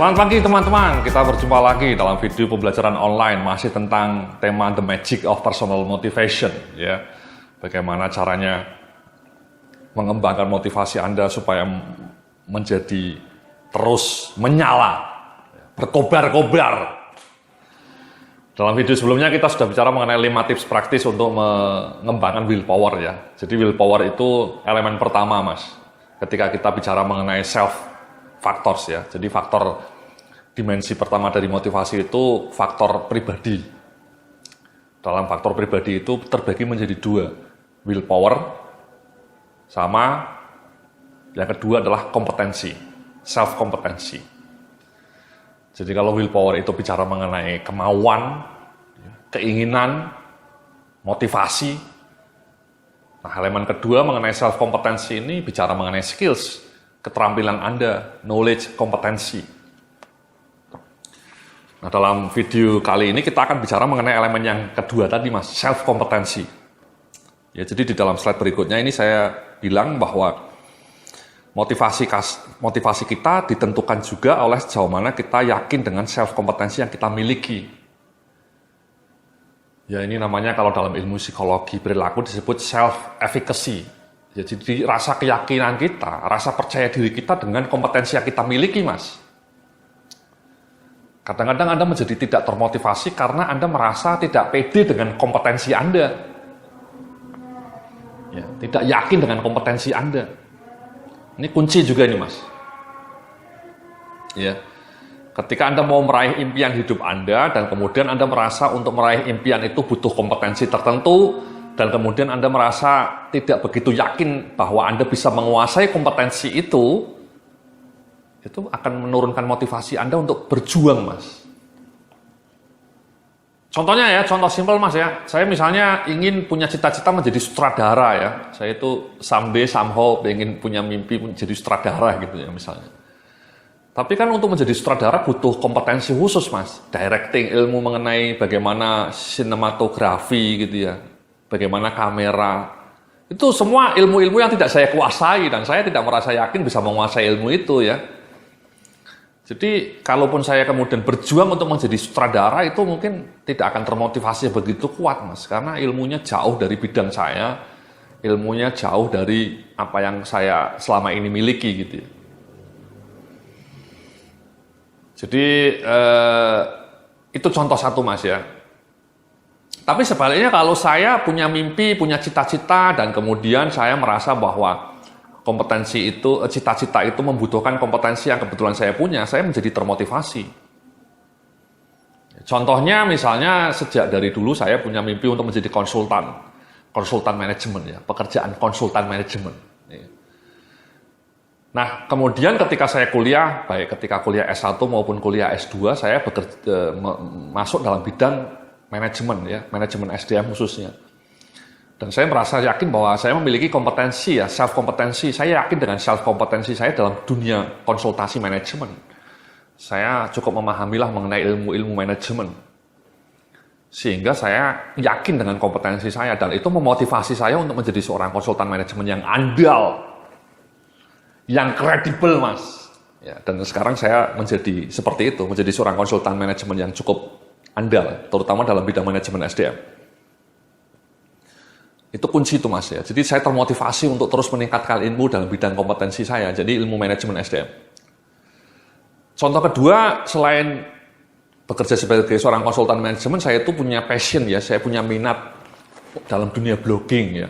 Selamat pagi teman-teman, kita berjumpa lagi dalam video pembelajaran online masih tentang tema The Magic of Personal Motivation, ya. Bagaimana caranya mengembangkan motivasi Anda supaya menjadi terus menyala, berkobar-kobar. Dalam video sebelumnya kita sudah bicara mengenai 5 tips praktis untuk mengembangkan willpower, ya. Jadi willpower itu elemen pertama, Mas. Ketika kita bicara mengenai self factors, ya. Jadi faktor dimensi pertama dari motivasi itu faktor pribadi. Dalam faktor pribadi itu terbagi menjadi 2, willpower sama yang kedua adalah kompetensi, self kompetensi. Jadi kalau willpower itu bicara mengenai kemauan, keinginan, motivasi. Nah, elemen kedua mengenai self kompetensi ini bicara mengenai skills, keterampilan Anda, knowledge, kompetensi. Nah, dalam video kali ini kita akan bicara mengenai elemen yang kedua tadi, Mas, self kompetensi. Ya, jadi di dalam slide berikutnya ini saya bilang bahwa motivasi kita ditentukan juga oleh sejauh mana kita yakin dengan self kompetensi yang kita miliki. Ya, ini namanya kalau dalam ilmu psikologi perilaku disebut self efficacy. Ya, jadi rasa keyakinan kita, rasa percaya diri kita dengan kompetensi yang kita miliki, Mas. Kadang-kadang Anda menjadi tidak termotivasi karena Anda merasa tidak pede dengan kompetensi Anda. Ya, tidak yakin dengan kompetensi Anda. Ini kunci juga ini, Mas. Ya. Ketika Anda mau meraih impian hidup Anda dan kemudian Anda merasa untuk meraih impian itu butuh kompetensi tertentu, dan kemudian Anda merasa tidak begitu yakin bahwa Anda bisa menguasai kompetensi itu akan menurunkan motivasi Anda untuk berjuang, Mas. Contohnya ya, contoh simpel, Mas, ya. Saya misalnya ingin punya cita-cita menjadi sutradara, ya. Saya itu someday, somehow ingin punya mimpi menjadi sutradara gitu ya misalnya. Tapi kan untuk menjadi sutradara butuh kompetensi khusus, Mas. Directing, ilmu mengenai bagaimana sinematografi gitu ya. Bagaimana kamera, itu semua ilmu-ilmu yang tidak saya kuasai dan saya tidak merasa yakin bisa menguasai ilmu itu, ya. Jadi kalaupun saya kemudian berjuang untuk menjadi sutradara itu mungkin tidak akan termotivasi begitu kuat, Mas, karena ilmunya jauh dari bidang saya, ilmunya jauh dari apa yang saya selama ini miliki gitu ya. Jadi itu contoh satu, Mas, ya. Tapi sebaliknya kalau saya punya mimpi, punya cita-cita, dan kemudian saya merasa bahwa kompetensi itu, cita-cita itu membutuhkan kompetensi yang kebetulan saya punya, saya menjadi termotivasi. Contohnya misalnya sejak dari dulu saya punya mimpi untuk menjadi konsultan manajemen, ya, pekerjaan konsultan manajemen. Nah, kemudian ketika saya kuliah, baik ketika kuliah S1 maupun kuliah S2, saya masuk dalam bidang manajemen, ya, manajemen SDM khususnya. Dan saya merasa yakin bahwa saya memiliki kompetensi, ya, self kompetensi. Saya yakin dengan self kompetensi saya dalam dunia konsultasi manajemen. Saya cukup memahamilah mengenai ilmu-ilmu manajemen. Sehingga saya yakin dengan kompetensi saya dan itu memotivasi saya untuk menjadi seorang konsultan manajemen yang andal, yang kredibel, Mas. Ya, dan sekarang saya menjadi seperti itu, menjadi seorang konsultan manajemen yang cukup andal, terutama dalam bidang manajemen SDM. Itu kunci itu, Mas, ya. Jadi saya termotivasi untuk terus meningkatkan ilmu dalam bidang kompetensi saya, jadi ilmu manajemen SDM. Contoh kedua, selain bekerja sebagai seorang konsultan manajemen, saya itu punya passion, ya, saya punya minat dalam dunia blogging, ya.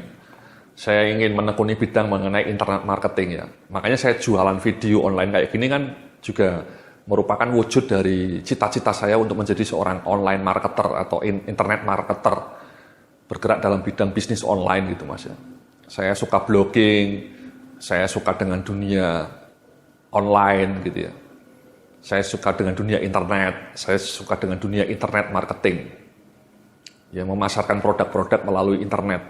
Saya ingin menekuni bidang mengenai internet marketing, ya. Makanya saya jualan video online kayak gini kan juga merupakan wujud dari cita-cita saya untuk menjadi seorang online marketer atau internet marketer, bergerak dalam bidang bisnis online gitu, Mas, ya. Saya suka blogging, saya suka dengan dunia online gitu ya. Saya suka dengan dunia internet, saya suka dengan dunia internet marketing. Ya, memasarkan produk-produk melalui internet.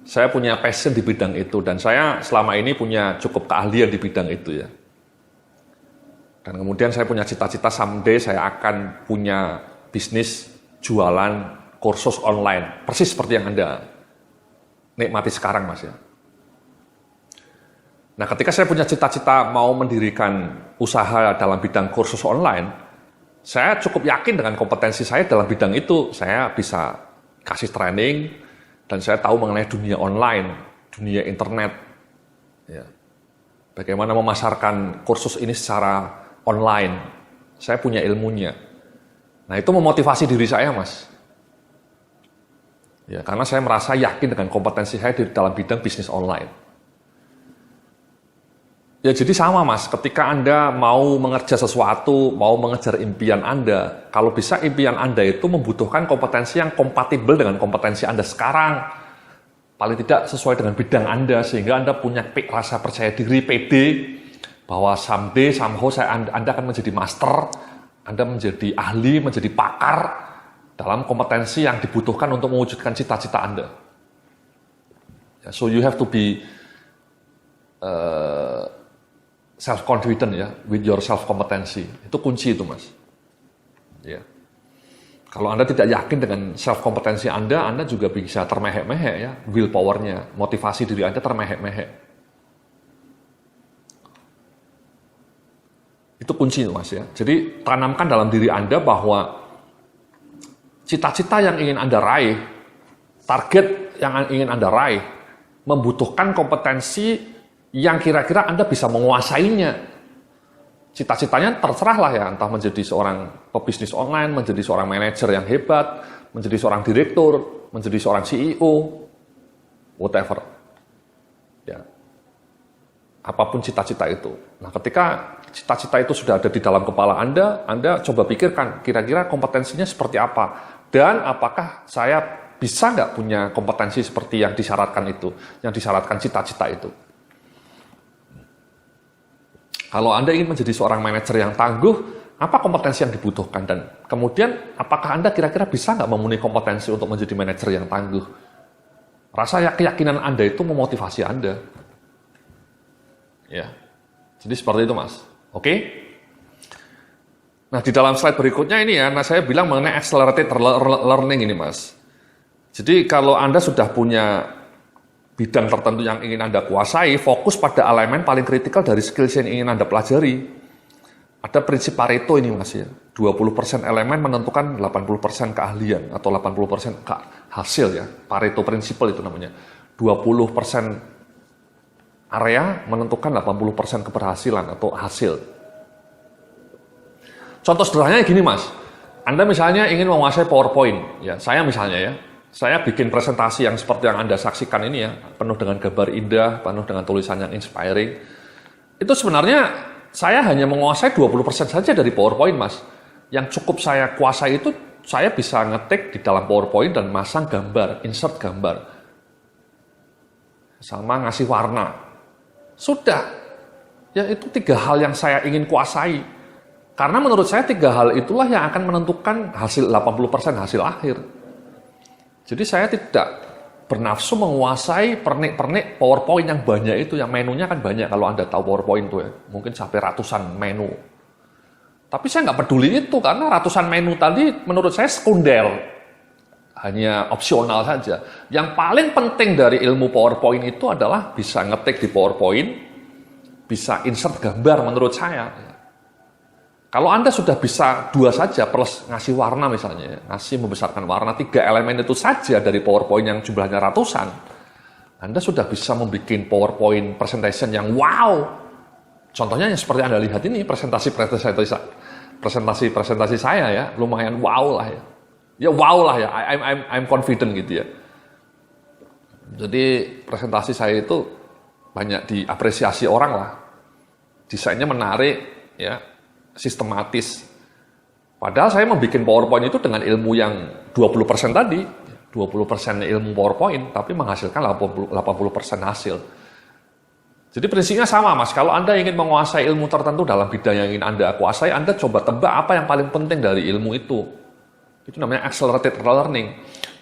Saya punya passion di bidang itu dan saya selama ini punya cukup keahlian di bidang itu, ya. Dan kemudian saya punya cita-cita someday saya akan punya bisnis jualan kursus online. Persis seperti yang Anda nikmati sekarang, Mas, ya. Nah, ketika saya punya cita-cita mau mendirikan usaha dalam bidang kursus online, saya cukup yakin dengan kompetensi saya dalam bidang itu. Saya bisa kasih training, dan saya tahu mengenai dunia online, dunia internet. Ya. Bagaimana memasarkan kursus ini secara online. Saya punya ilmunya. Nah, itu memotivasi diri saya, Mas. Ya, karena saya merasa yakin dengan kompetensi saya di dalam bidang bisnis online. Ya, jadi sama, Mas, ketika Anda mau mengerja sesuatu, mau mengejar impian Anda, kalau bisa impian Anda itu membutuhkan kompetensi yang kompatibel dengan kompetensi Anda sekarang. Paling tidak sesuai dengan bidang Anda, sehingga Anda punya rasa percaya diri, pede, bahwa someday, somehow Anda akan menjadi master, Anda menjadi ahli, menjadi pakar dalam kompetensi yang dibutuhkan untuk mewujudkan cita-cita Anda. So you have to be self-confident ya, with your self-competency. Itu kunci itu, Mas. Ya. Kalau Anda tidak yakin dengan self-kompetensi Anda juga bisa termehek-mehek ya, willpower-nya, motivasi diri Anda termehek-mehek. Itu kunci, Mas ya. Jadi, tanamkan dalam diri Anda bahwa cita-cita yang ingin Anda raih, target yang ingin Anda raih, membutuhkan kompetensi yang kira-kira Anda bisa menguasainya. Cita-citanya terserahlah ya, entah menjadi seorang pebisnis online, menjadi seorang manajer yang hebat, menjadi seorang direktur, menjadi seorang CEO, whatever. Ya. Apapun cita-cita itu. Nah, ketika cita-cita itu sudah ada di dalam kepala Anda coba pikirkan kira-kira kompetensinya seperti apa. Dan apakah saya bisa nggak punya kompetensi seperti yang disyaratkan itu, yang disyaratkan cita-cita itu. Kalau Anda ingin menjadi seorang manajer yang tangguh, apa kompetensi yang dibutuhkan? Dan kemudian, apakah Anda kira-kira bisa nggak memenuhi kompetensi untuk menjadi manajer yang tangguh? Rasa keyakinan Anda itu memotivasi Anda. Ya, jadi seperti itu, Mas. Oke? Nah, di dalam slide berikutnya ini ya, saya bilang mengenai accelerated learning ini, Mas. Jadi, kalau Anda sudah punya bidang tertentu yang ingin Anda kuasai, fokus pada elemen paling kritikal dari skill yang ingin Anda pelajari. Ada prinsip Pareto ini, Mas ya. 20% elemen menentukan 80% keahlian atau 80% hasil ya. Pareto principle itu namanya. 20% area menentukan 80% keberhasilan atau hasil. Contoh sederhananya gini, Mas. Anda misalnya ingin menguasai PowerPoint, ya. Saya misalnya ya. Saya bikin presentasi yang seperti yang Anda saksikan ini ya, penuh dengan gambar indah, penuh dengan tulisan yang inspiring. Itu sebenarnya saya hanya menguasai 20% saja dari PowerPoint, Mas. Yang cukup saya kuasai itu, saya bisa ngetik di dalam PowerPoint dan masang gambar, insert gambar. Sama ngasih warna. Sudah. Ya itu 3 hal yang saya ingin kuasai. Karena menurut saya 3 hal itulah yang akan menentukan hasil 80% hasil akhir. Jadi saya tidak bernafsu menguasai pernik-pernik PowerPoint yang banyak itu, yang menunya kan banyak kalau Anda tahu PowerPoint itu ya, mungkin sampai ratusan menu. Tapi saya nggak peduli itu, karena ratusan menu tadi menurut saya sekunder, hanya opsional saja. Yang paling penting dari ilmu PowerPoint itu adalah bisa ngetik di PowerPoint, bisa insert gambar menurut saya. Kalau Anda sudah bisa 2 saja, plus ngasih warna misalnya, ngasih membesarkan warna, 3 elemen itu saja dari PowerPoint yang jumlahnya ratusan, Anda sudah bisa membuat PowerPoint presentation yang wow. Contohnya yang seperti Anda lihat ini, presentasi saya ya, lumayan wow lah ya. Ya wow lah ya, I'm confident gitu ya. Jadi presentasi saya itu banyak diapresiasi orang lah. Desainnya menarik ya. Sistematis. Padahal saya membuat PowerPoint itu dengan ilmu yang 20% tadi, 20% ilmu PowerPoint, tapi menghasilkan 80% hasil. Jadi prinsipnya sama, Mas. Kalau Anda ingin menguasai ilmu tertentu dalam bidang yang ingin Anda kuasai, Anda coba tebak apa yang paling penting dari ilmu itu. Itu namanya accelerated learning.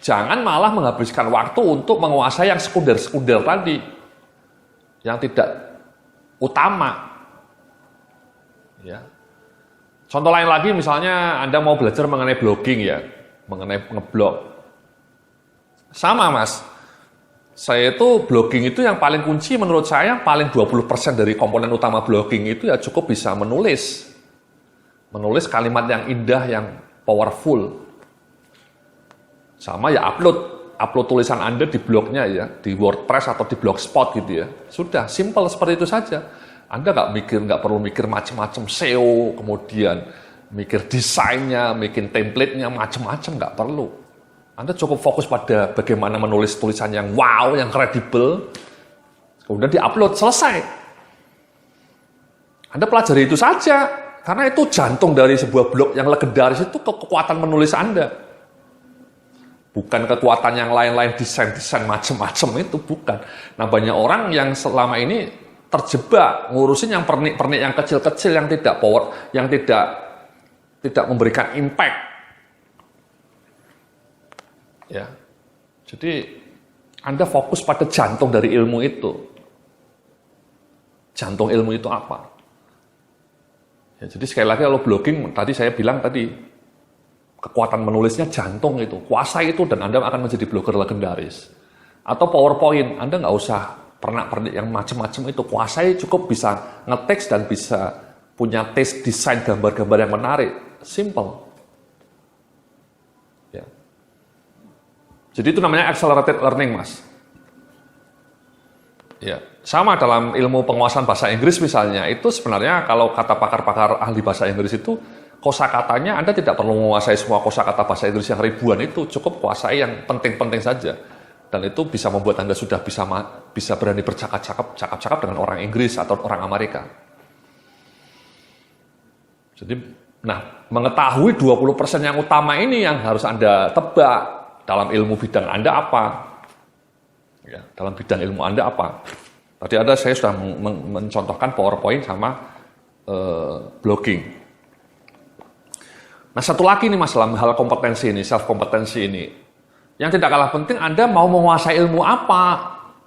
Jangan malah menghabiskan waktu untuk menguasai yang sekunder-sekunder tadi, yang tidak utama. Ya. Contoh lain lagi, misalnya Anda mau belajar mengenai blogging ya, mengenai ngeblog. Sama, Mas. Saya itu blogging itu yang paling kunci menurut saya, paling 20% dari komponen utama blogging itu ya cukup bisa menulis. Menulis kalimat yang indah, yang powerful. Sama ya upload tulisan Anda di blognya ya, di WordPress atau di Blogspot gitu ya. Sudah, simple seperti itu saja. Anda nggak perlu mikir macam-macam SEO, kemudian mikir desainnya, bikin template-nya, macam-macam, nggak perlu. Anda cukup fokus pada bagaimana menulis tulisan yang wow, yang kredibel, kemudian di-upload, selesai. Anda pelajari itu saja, karena itu jantung dari sebuah blog yang legendaris itu kekuatan menulis Anda. Bukan kekuatan yang lain-lain, desain-desain macam-macam itu, bukan. Nah, banyak orang yang selama ini terjebak ngurusin yang pernik-pernik yang kecil-kecil, yang tidak power, yang tidak memberikan impact. Ya, jadi Anda fokus pada jantung dari ilmu itu. Jantung ilmu itu apa? Ya, jadi sekali lagi kalau blogging, tadi saya bilang kekuatan menulisnya jantung itu, kuasai itu dan Anda akan menjadi blogger legendaris. Atau PowerPoint, Anda nggak usah pernak-pernik yang macam-macam itu, kuasai, cukup bisa nge-text dan bisa punya taste desain gambar-gambar yang menarik, simple. Jadi itu namanya accelerated learning, Mas. Ya, sama dalam ilmu penguasaan bahasa Inggris misalnya, itu sebenarnya kalau kata pakar-pakar ahli bahasa Inggris itu, kosakatanya Anda tidak perlu menguasai semua kosakata bahasa Inggris yang ribuan itu, cukup kuasai yang penting-penting saja. Dan itu bisa membuat Anda sudah bisa berani bercakap-cakap dengan orang Inggris atau orang Amerika. Jadi, mengetahui 20% yang utama ini yang harus Anda tebak. Dalam ilmu bidang Anda apa? Ya, dalam bidang ilmu Anda apa? Tadi saya sudah mencontohkan PowerPoint sama blogging. Nah, satu lagi nih Mas, dalam hal kompetensi ini, self-kompetensi ini. Yang tidak kalah penting, Anda mau menguasai ilmu apa?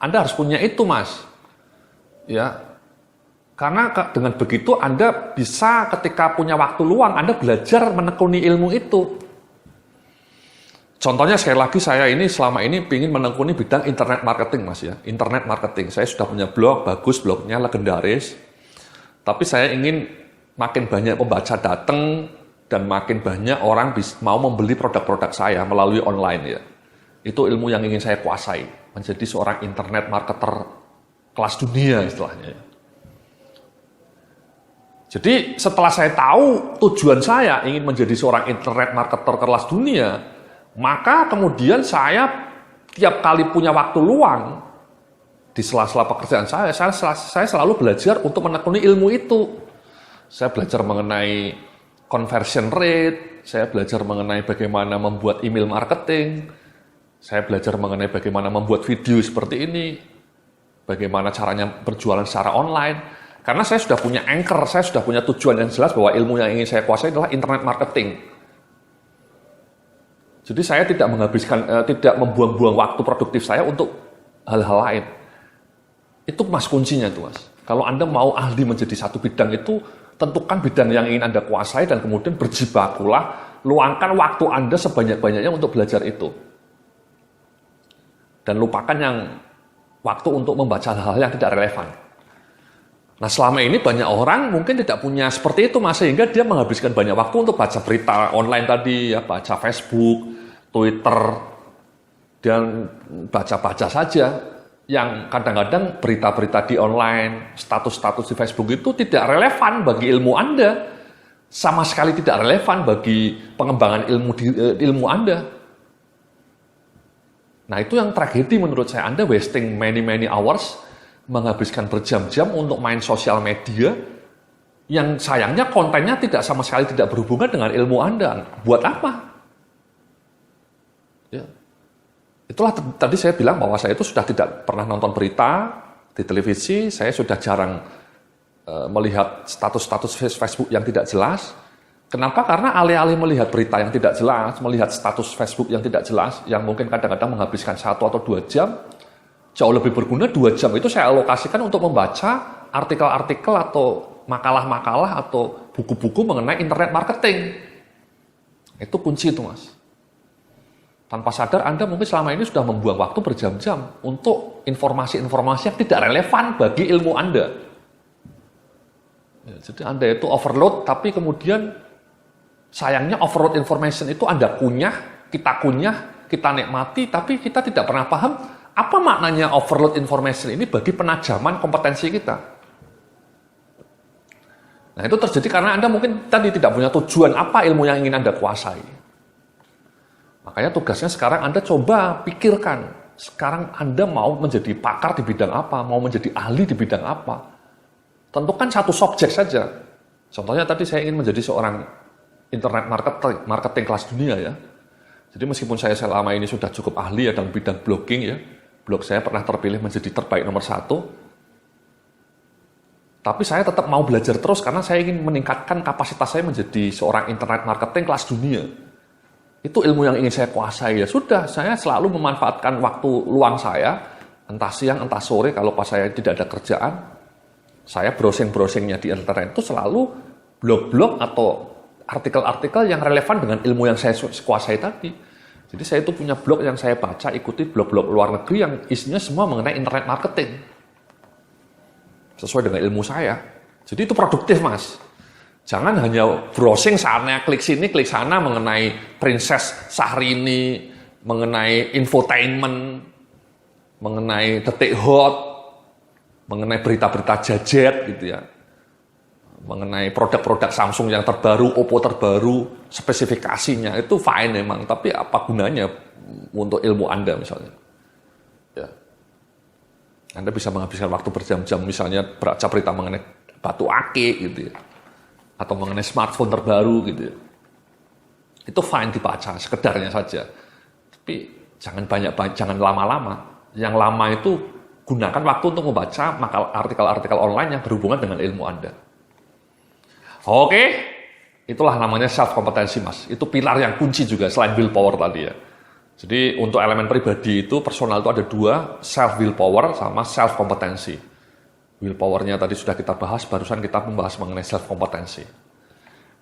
Anda harus punya itu, Mas. Ya, karena dengan begitu Anda bisa ketika punya waktu luang, Anda belajar menekuni ilmu itu. Contohnya sekali lagi saya ini selama ini ingin menekuni bidang internet marketing, Mas ya. Internet marketing. Saya sudah punya blog, bagus blognya, legendaris. Tapi saya ingin makin banyak pembaca datang dan makin banyak orang mau membeli produk-produk saya melalui online ya. Itu ilmu yang ingin saya kuasai. Menjadi seorang internet marketer kelas dunia istilahnya. Jadi setelah saya tahu tujuan saya ingin menjadi seorang internet marketer kelas dunia, maka kemudian saya tiap kali punya waktu luang di sela-sela pekerjaan saya selalu belajar untuk menekuni ilmu itu. Saya belajar mengenai conversion rate, saya belajar mengenai bagaimana membuat email marketing, saya belajar mengenai bagaimana membuat video seperti ini, bagaimana caranya berjualan secara online. Karena saya sudah punya anchor, saya sudah punya tujuan yang jelas bahwa ilmu yang ingin saya kuasai adalah internet marketing. Jadi saya tidak membuang-buang waktu produktif saya untuk hal-hal lain. Itu Mas kuncinya tuh Mas. Kalau Anda mau ahli menjadi satu bidang itu, tentukan bidang yang ingin Anda kuasai dan kemudian berjibakulah, luangkan waktu Anda sebanyak-banyaknya untuk belajar itu. Dan lupakan yang waktu untuk membaca hal-hal yang tidak relevan. Nah selama ini banyak orang mungkin tidak punya seperti itu Mas, sehingga dia menghabiskan banyak waktu untuk baca berita online tadi, ya, baca Facebook, Twitter, dan baca-baca saja. Yang kadang-kadang berita-berita di online, status-status di Facebook itu tidak relevan bagi ilmu Anda. Sama sekali tidak relevan bagi pengembangan ilmu Anda. Nah itu yang tragedi menurut saya. Anda wasting many hours, menghabiskan berjam-jam untuk main sosial media yang sayangnya kontennya sama sekali tidak berhubungan dengan ilmu Anda. Buat apa? Ya. Itulah tadi saya bilang bahwa saya itu sudah tidak pernah nonton berita di televisi, saya sudah jarang melihat status-status Facebook yang tidak jelas. Kenapa? Karena alih-alih melihat berita yang tidak jelas, melihat status Facebook yang tidak jelas, yang mungkin kadang-kadang menghabiskan 1 atau 2 jam, jauh lebih berguna 2 jam itu saya alokasikan untuk membaca artikel-artikel atau makalah-makalah atau buku-buku mengenai internet marketing. Itu kunci itu Mas. Tanpa sadar Anda mungkin selama ini sudah membuang waktu berjam-jam untuk informasi-informasi yang tidak relevan bagi ilmu Anda. Ya, jadi Anda itu overload, tapi kemudian sayangnya overload information itu Anda kunyah, kita nikmati, tapi kita tidak pernah paham apa maknanya overload information ini bagi penajaman kompetensi kita. Nah, itu terjadi karena Anda mungkin tadi tidak punya tujuan apa ilmu yang ingin Anda kuasai. Makanya tugasnya sekarang Anda coba pikirkan, sekarang Anda mau menjadi pakar di bidang apa, mau menjadi ahli di bidang apa. Tentukan satu subjek saja. Contohnya tadi saya ingin menjadi seorang internet marketing kelas dunia ya. Jadi meskipun saya selama ini sudah cukup ahli ya dalam bidang blogging ya, blog saya pernah terpilih menjadi terbaik nomor 1, tapi saya tetap mau belajar terus karena saya ingin meningkatkan kapasitas saya menjadi seorang internet marketing kelas dunia. Itu ilmu yang ingin saya kuasai ya sudah, saya selalu memanfaatkan waktu luang saya, entah siang, entah sore, kalau pas saya tidak ada kerjaan, saya browsing-browsingnya di internet itu selalu blog-blog atau artikel-artikel yang relevan dengan ilmu yang saya kuasai tadi. Jadi saya itu punya blog yang saya baca, ikuti blog-blog luar negeri yang isinya semua mengenai internet marketing. Sesuai dengan ilmu saya. Jadi itu produktif, Mas. Jangan hanya browsing sana, klik sini, klik sana mengenai Princess Syahrini, mengenai infotainment, mengenai detik hot, mengenai berita-berita jajet gitu ya. Mengenai produk-produk Samsung yang terbaru, Oppo terbaru, spesifikasinya itu fine memang, tapi apa gunanya untuk ilmu Anda misalnya? Ya. Anda bisa menghabiskan waktu berjam-jam misalnya baca berita mengenai batu akik gitu ya. Atau mengenai smartphone terbaru gitu ya. Itu fine dibaca, sekedarnya saja. Tapi jangan banyak-banyak, jangan lama-lama. Yang lama itu gunakan waktu untuk membaca artikel-artikel online yang berhubungan dengan ilmu Anda. Oke, itulah namanya self-kompetensi, Mas. Itu pilar yang kunci juga selain willpower tadi ya. Jadi untuk elemen pribadi itu personal itu ada 2, self-willpower sama self-kompetensi. Willpower-nya tadi sudah kita bahas, barusan kita membahas mengenai self-kompetensi.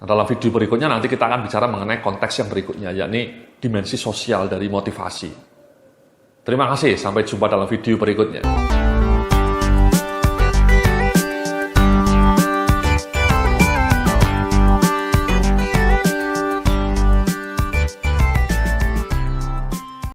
Nah, dalam video berikutnya nanti kita akan bicara mengenai konteks yang berikutnya, yakni dimensi sosial dari motivasi. Terima kasih, sampai jumpa dalam video berikutnya.